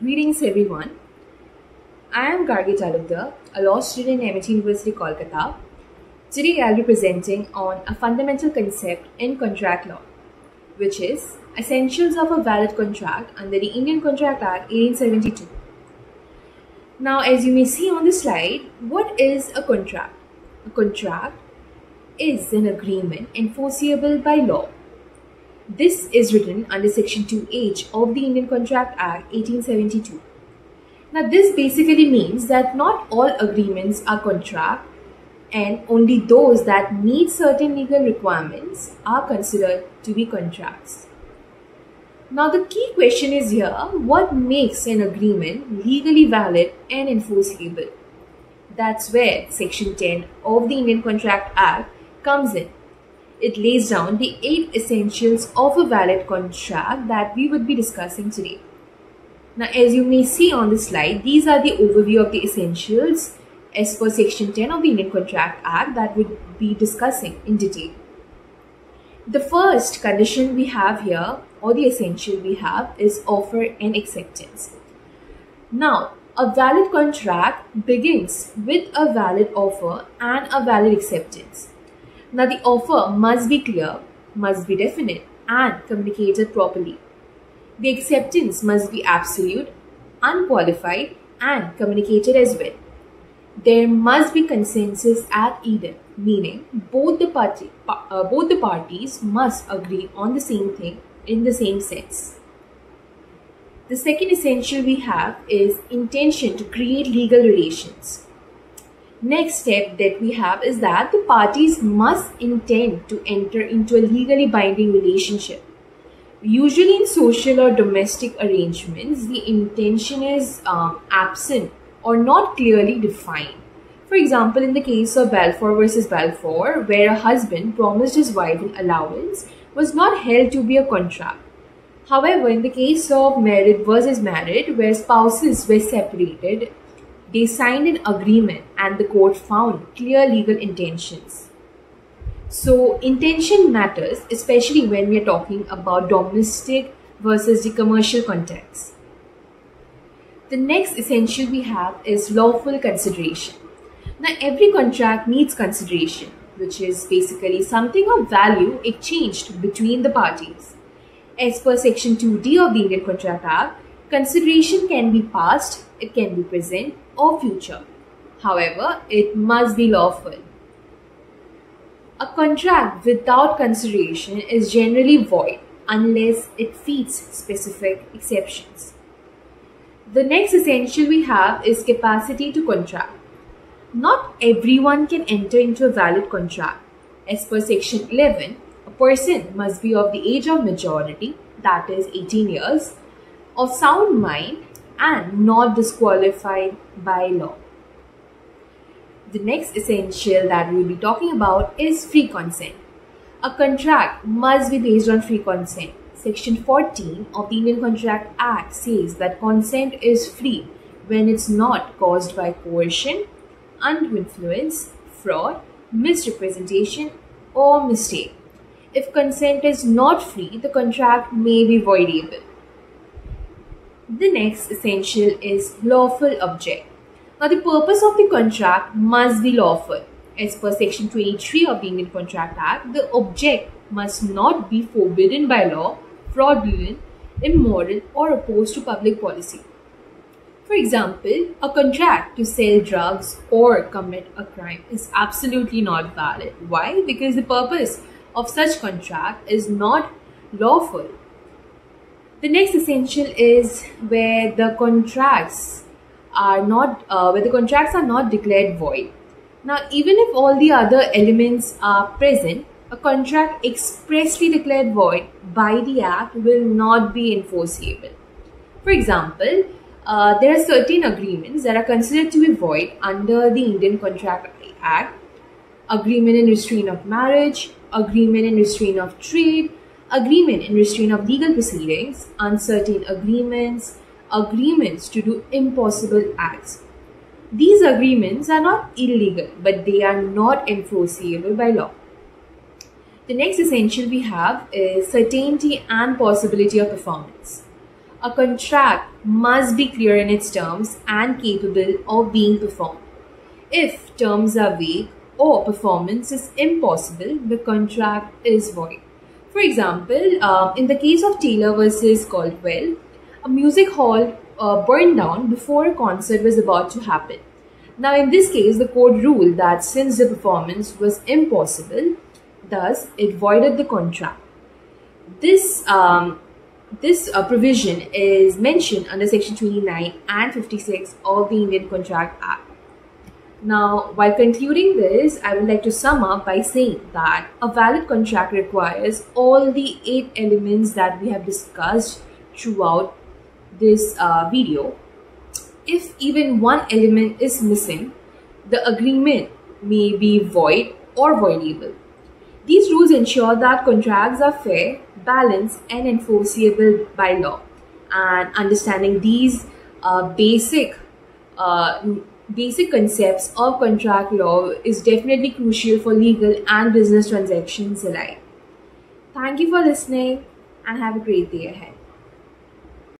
Greetings everyone. I am Gargi Talukdar, a law student in MIT University, Kolkata. Today I'll be presenting on a fundamental concept in contract law, which is essentials of a valid contract under the Indian Contract Act 1872. Now, as you may see on the slide, what is a contract? A contract is an agreement enforceable by law. This is written under Section 2H of the Indian Contract Act 1872. Now, this basically means that not all agreements are contract and only those that meet certain legal requirements are considered to be contracts. Now, the key question is here, what makes an agreement legally valid and enforceable? That's where Section 10 of the Indian Contract Act comes in. It lays down the 8 essentials of a valid contract that we would be discussing today. Now, as you may see on the slide, these are the overview of the essentials as per Section 10 of the Indian Contract Act that we'll be discussing in detail. The first condition we have here, or the essential we have, is offer and acceptance. Now, a valid contract begins with a valid offer and a valid acceptance. Now, the offer must be clear, must be definite, and communicated properly. The acceptance must be absolute, unqualified, and communicated as well. There must be consensus at either, meaning both the parties must agree on the same thing in the same sense. The second essential we have is intention to create legal relations. Next step that we have is that the parties must intend to enter into a legally binding relationship. Usually in social or domestic arrangements, the intention is absent or not clearly defined. For example, in the case of Balfour versus Balfour, where a husband promised his wife an allowance, was not held to be a contract. However, in the case of married versus married, where spouses were separated, they signed an agreement and the court found clear legal intentions. So, intention matters, especially when we are talking about domestic versus the commercial context. The next essential we have is lawful consideration. Now, every contract needs consideration, which is basically something of value exchanged between the parties. As per Section 2D of the Indian Contract Act, consideration can be past, it can be present or future. However, it must be lawful. A contract without consideration is generally void unless it fits specific exceptions. The next essential we have is capacity to contract. Not everyone can enter into a valid contract. As per Section 11, a person must be of the age of majority, that is 18 years, of sound mind and not disqualified by law. The next essential that we will be talking about is free consent. A contract must be based on free consent. Section 14 of the Indian Contract Act says that consent is free when it's not caused by coercion, undue influence, fraud, misrepresentation, or mistake. If consent is not free, the contract may be voidable. The next essential is lawful object. Now, the purpose of the contract must be lawful. As per Section 23 of the Indian Contract Act, the object must not be forbidden by law, fraudulent, immoral, or opposed to public policy. For example, a contract to sell drugs or commit a crime is absolutely not valid. Why? Because the purpose of such contract is not lawful. The next essential is where the contracts are not declared void. Now, even if all the other elements are present, a contract expressly declared void by the Act will not be enforceable. For example, there are certain agreements that are considered to be void under the Indian Contract Act: agreement in restraint of marriage, agreement in restraint of trade, agreement in restraint of legal proceedings, uncertain agreements, agreements to do impossible acts. These agreements are not illegal, but they are not enforceable by law. The next essential we have is certainty and possibility of performance. A contract must be clear in its terms and capable of being performed. If terms are vague or performance is impossible, the contract is void. For example, in the case of Taylor versus Caldwell, a music hall burned down before a concert was about to happen. Now, in this case, the court ruled that since the performance was impossible, thus it voided the contract. This provision is mentioned under Section 29 and 56 of the Indian Contract Act. Now, while concluding this, I would like to sum up by saying that a valid contract requires all the 8 elements that we have discussed throughout this video. If even one element is missing, the agreement may be void or voidable. These rules ensure that contracts are fair, balanced, and enforceable by law. And understanding these basic concepts of contract law is definitely crucial for legal and business transactions alike. Thank you for listening and have a great day ahead.